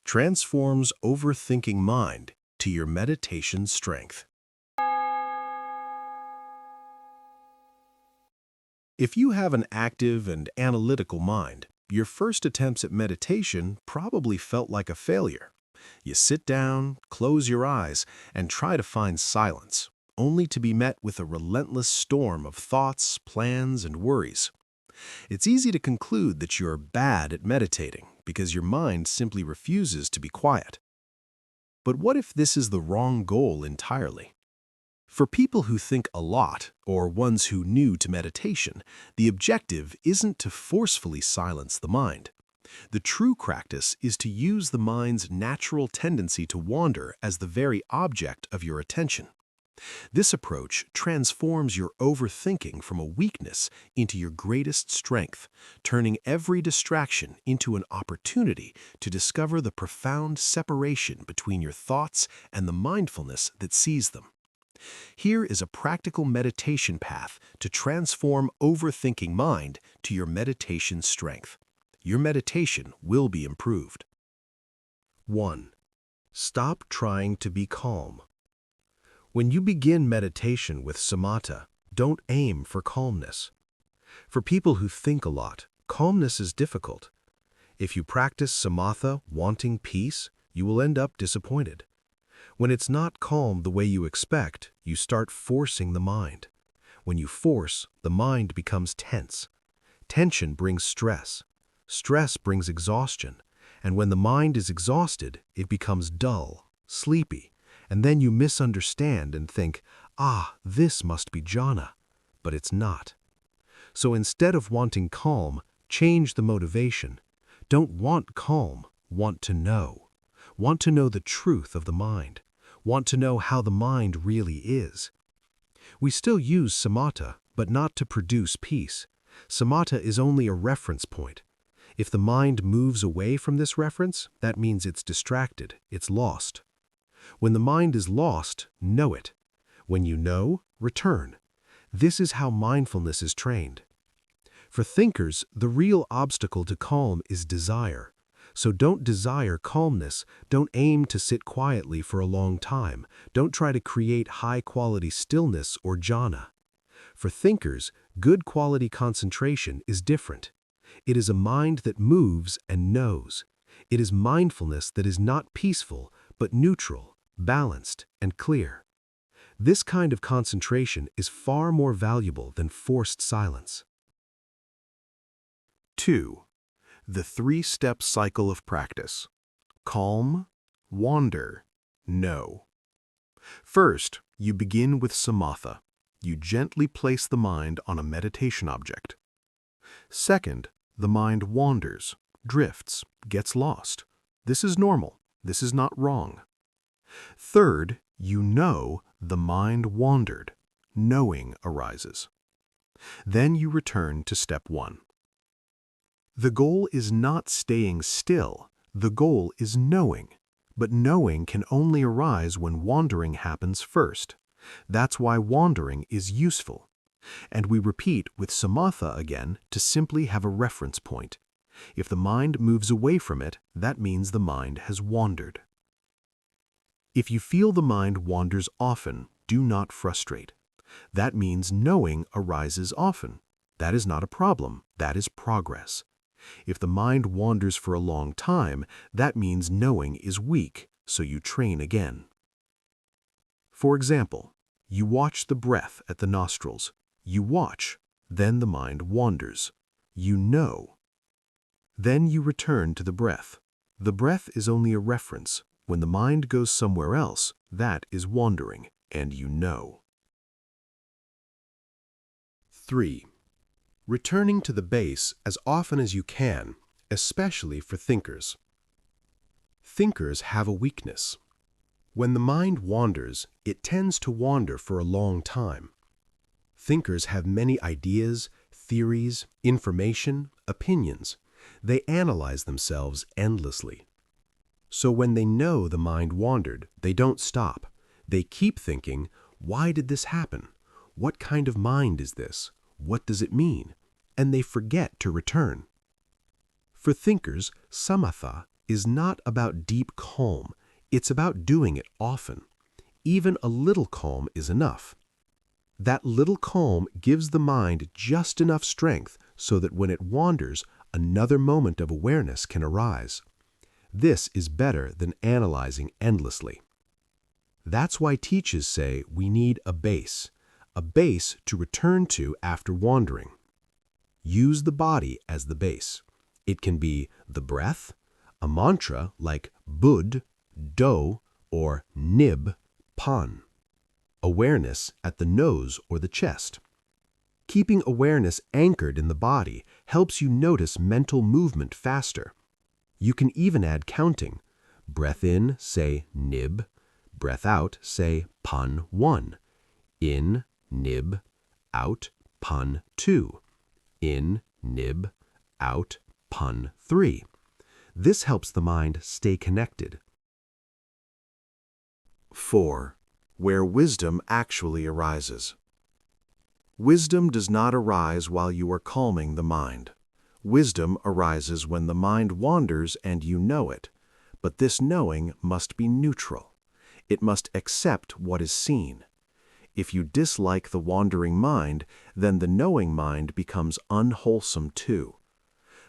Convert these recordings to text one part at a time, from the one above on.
transforms overthinking mind to your meditation strength. If you have an active and analytical mind, your first attempts at meditation probably felt like a failure. You sit down, close your eyes, and try to find silence, only to be met with a relentless storm of thoughts, plans, and worries. It's easy to conclude that you're bad at meditating because your mind simply refuses to be quiet. But what if this is the wrong goal entirely? For people who think a lot, or ones who new to meditation, the objective isn't to forcefully silence the mind. The true practice is to use the mind's natural tendency to wander as the very object of your attention. This approach transforms your overthinking from a weakness into your greatest strength, turning every distraction into an opportunity to discover the profound separation between your thoughts and the mindfulness that sees them. Here is a practical meditation path to transform overthinking mind to your meditation strength. Your meditation will be improved. 1. Stop trying to be calm. When you begin meditation with Samatha, don't aim for calmness. For people who think a lot, calmness is difficult. If you practice Samatha wanting peace, you will end up disappointed. When it's not calm the way you expect, you start forcing the mind. When you force, the mind becomes tense. Tension brings stress. Stress brings exhaustion. And when the mind is exhausted, it becomes dull, sleepy, and then you misunderstand and think, this must be jhana, but it's not. So instead of wanting calm, change the motivation. Don't want calm, want to know. Want to know the truth of the mind. Want to know how the mind really is. We still use Samatha, but not to produce peace. Samatha is only a reference point. If the mind moves away from this reference, that means it's distracted, it's lost. When the mind is lost, know it. When you know, return. This is how mindfulness is trained. For thinkers, the real obstacle to calm is desire. So don't desire calmness, don't aim to sit quietly for a long time, don't try to create high-quality stillness or jhana. For thinkers, good quality concentration is different. It is a mind that moves and knows. It is mindfulness that is not peaceful, but neutral, balanced, and clear. This kind of concentration is far more valuable than forced silence. 2. The three-step cycle of practice. Calm, wander, know. First, you begin with Samatha. You gently place the mind on a meditation object. Second, the mind wanders, drifts, gets lost. This is normal. This is not wrong. Third, you know the mind wandered. Knowing arises. Then you return to step 1. The goal is not staying still. The goal is knowing. But knowing can only arise when wandering happens first. That's why wandering is useful. And we repeat with Samatha again to simply have a reference point. If the mind moves away from it, that means the mind has wandered. If you feel the mind wanders often, do not frustrate. That means knowing arises often. That is not a problem. That is progress. If the mind wanders for a long time, that means knowing is weak, so you train again. For example, you watch the breath at the nostrils. You watch, then the mind wanders. You know. Then you return to the breath. The breath is only a reference. When the mind goes somewhere else, that is wandering, and you know. 3. Returning to the base as often as you can, especially for thinkers. Thinkers have a weakness. When the mind wanders, it tends to wander for a long time. Thinkers have many ideas, theories, information, opinions. They analyze themselves endlessly. So when they know the mind wandered, they don't stop. They keep thinking, why did this happen? What kind of mind is this? What does it mean? And they forget to return. For thinkers, Samatha is not about deep calm, it's about doing it often. Even a little calm is enough. That little calm gives the mind just enough strength so that when it wanders, another moment of awareness can arise. This is better than analyzing endlessly. That's why teachers say we need a base to return to after wandering. Use the body as the base. It can be the breath, a mantra like bud, do, or nib, pan. Awareness at the nose or the chest. Keeping awareness anchored in the body helps you notice mental movement faster. You can even add counting. Breath in, say nib. Breath out, say pan 1. In, nib, out, pan 2. In, nib, out, pan 3. This helps the mind stay connected. 4. Where wisdom actually arises. Wisdom does not arise while you are calming the mind. Wisdom arises when the mind wanders and you know it, but this knowing must be neutral. It must accept what is seen. If you dislike the wandering mind, then the knowing mind becomes unwholesome too.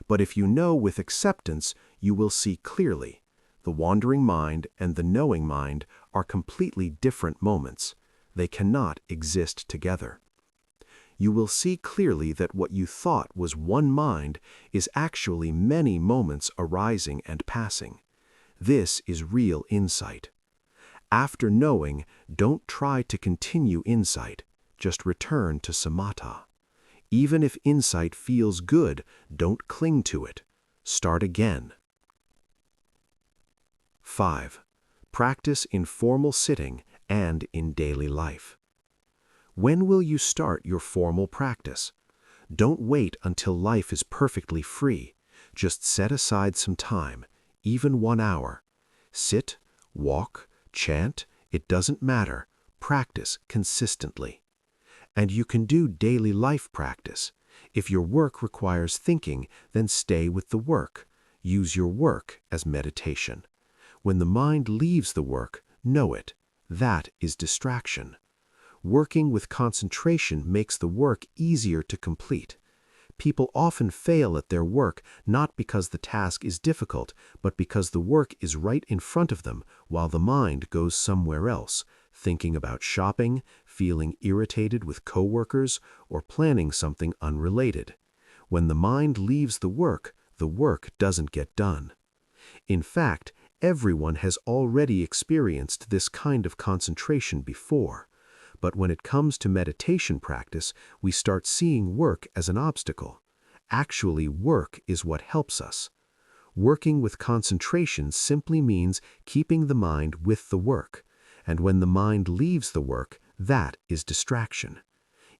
But if you know with acceptance, you will see clearly. The wandering mind and the knowing mind are completely different moments. They cannot exist together. You will see clearly that what you thought was one mind is actually many moments arising and passing. This is real insight. After knowing, don't try to continue insight. Just return to samatha. Even if insight feels good, don't cling to it. Start again. 5. Practice in formal sitting and in daily life. When will you start your formal practice? Don't wait until life is perfectly free. Just set aside some time, even 1 hour. Sit, walk, chant, it doesn't matter. Practice consistently. And you can do daily life practice. If your work requires thinking, then stay with the work. Use your work as meditation. When the mind leaves the work, know it. That is distraction. Working with concentration makes the work easier to complete. People often fail at their work not because the task is difficult, but because the work is right in front of them while the mind goes somewhere else, thinking about shopping, feeling irritated with coworkers, or planning something unrelated. When the mind leaves the work doesn't get done. In fact, everyone has already experienced this kind of concentration before. But when it comes to meditation practice, we start seeing work as an obstacle. Actually, work is what helps us. Working with concentration simply means keeping the mind with the work. And when the mind leaves the work, that is distraction.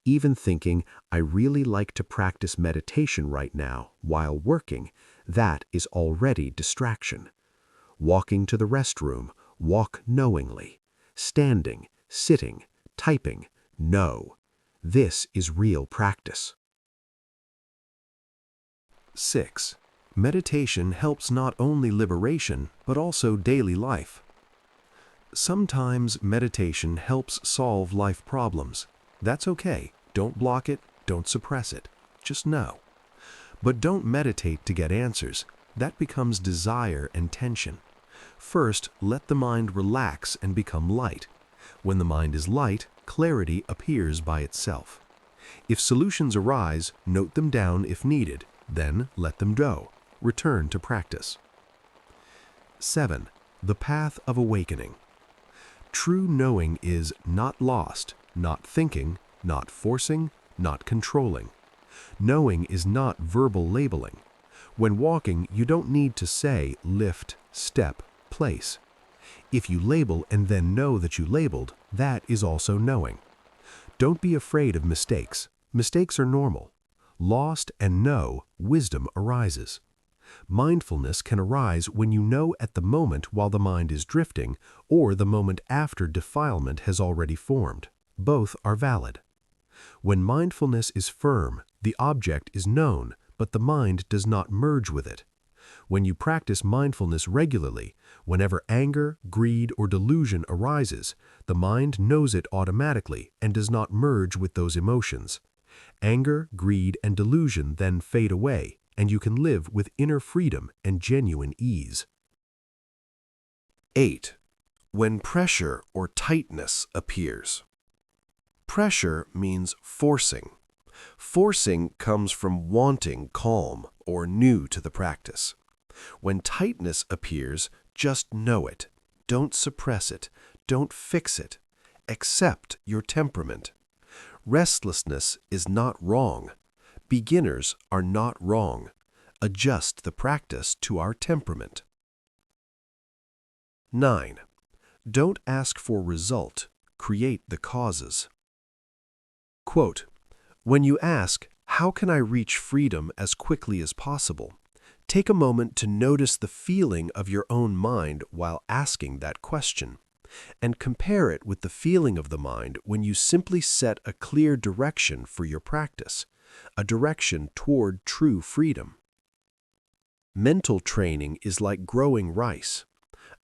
Even thinking, I really like to practice meditation right now while working, that is already distraction. Walking to the restroom, walk knowingly. Standing, sitting, typing, no. This is real practice. 6. Meditation helps not only liberation, but also daily life. Sometimes meditation helps solve life problems. That's okay. Don't block it, don't suppress it. Just know. But don't meditate to get answers. That becomes desire and tension. First, let the mind relax and become light. When the mind is light, clarity appears by itself. If solutions arise, note them down if needed, then let them go. Return to practice. 7. The path of awakening. True knowing is not lost, not thinking, not forcing, not controlling. Knowing is not verbal labeling. When walking, you don't need to say lift, step, place. If you label and then know that you labeled, that is also knowing. Don't be afraid of mistakes. Mistakes are normal. Lost and know, wisdom arises. Mindfulness can arise when you know at the moment while the mind is drifting, or the moment after defilement has already formed. Both are valid. When mindfulness is firm, the object is known, but the mind does not merge with it. When you practice mindfulness regularly, whenever anger, greed, or delusion arises, the mind knows it automatically and does not merge with those emotions. Anger, greed, and delusion then fade away, and you can live with inner freedom and genuine ease. 8. When pressure or tightness appears. Pressure means forcing. Forcing comes from wanting calm or new to the practice. When tightness appears, just know it. Don't suppress it. Don't fix it. Accept your temperament. Restlessness is not wrong. Beginners are not wrong. Adjust the practice to our temperament. 9. Don't ask for result. Create the causes. Quote, "When you ask, 'How can I reach freedom as quickly as possible?' take a moment to notice the feeling of your own mind while asking that question, and compare it with the feeling of the mind when you simply set a clear direction for your practice, a direction toward true freedom." Mental training is like growing rice.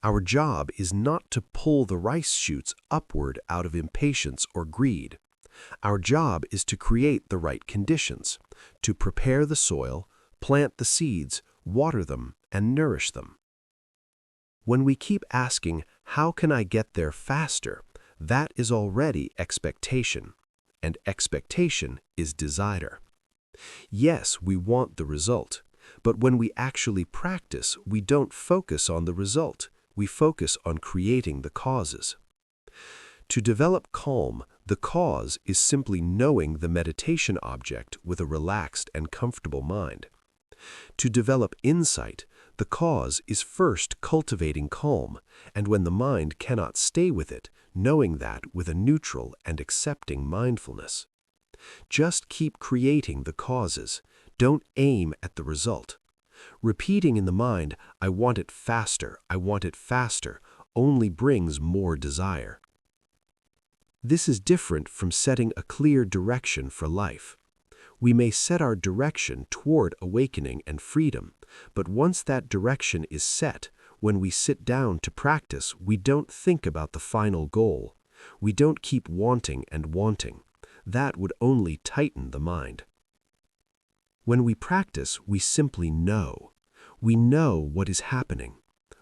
Our job is not to pull the rice shoots upward out of impatience or greed. Our job is to create the right conditions, to prepare the soil, plant the seeds, water them, and nourish them. When we keep asking, "How can I get there faster?" that is already expectation, and expectation is desire. Yes, we want the result, but when we actually practice, we don't focus on the result. We focus on creating the causes. To develop calm, the cause is simply knowing the meditation object with a relaxed and comfortable mind. To develop insight, the cause is first cultivating calm, and when the mind cannot stay with it, knowing that with a neutral and accepting mindfulness. Just keep creating the causes. Don't aim at the result. Repeating in the mind, "I want it faster, I want it faster," only brings more desire. This is different from setting a clear direction for life. We may set our direction toward awakening and freedom, but once that direction is set, when we sit down to practice, we don't think about the final goal. We don't keep wanting and wanting. That would only tighten the mind. When we practice, we simply know. We know what is happening.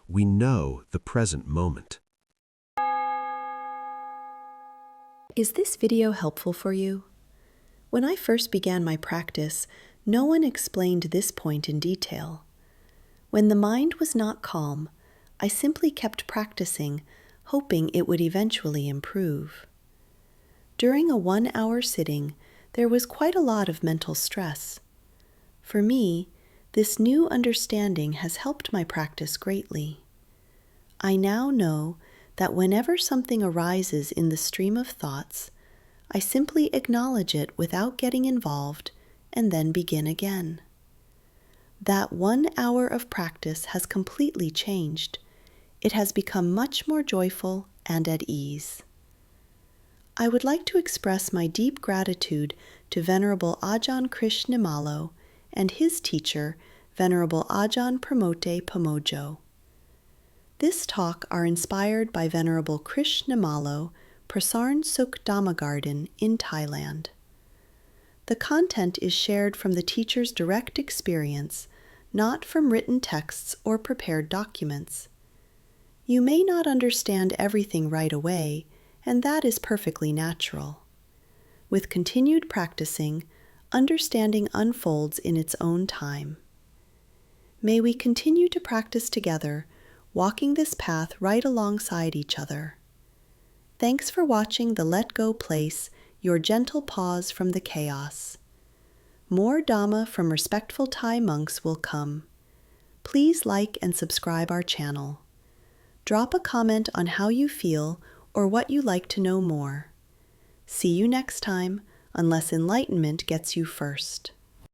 We know the present moment. Is this video helpful for you? When I first began my practice, no one explained this point in detail. When the mind was not calm, I simply kept practicing, hoping it would eventually improve. During a 1-hour sitting, there was quite a lot of mental stress. For me, this new understanding has helped my practice greatly. I now know that whenever something arises in the stream of thoughts, I simply acknowledge it without getting involved and then begin again. That 1 hour of practice has completely changed. It has become much more joyful and at ease. I would like to express my deep gratitude to Venerable Ajahn Krishnamalo and his teacher, Venerable Ajahn Pramote Pamojo. This talk are inspired by Venerable Krishnamalo, Prasarn Sukh Dhamma Garden in Thailand. The content is shared from the teacher's direct experience, not from written texts or prepared documents. You may not understand everything right away, and that is perfectly natural. With continued practicing, understanding unfolds in its own time. May we continue to practice together, walking this path right alongside each other. Thanks for watching the Let Go Place, your gentle pause from the chaos. More Dhamma from respectful Thai monks will come. Please like and subscribe our channel. Drop a comment on how you feel or what you'd like to know more. See you next time, unless enlightenment gets you first.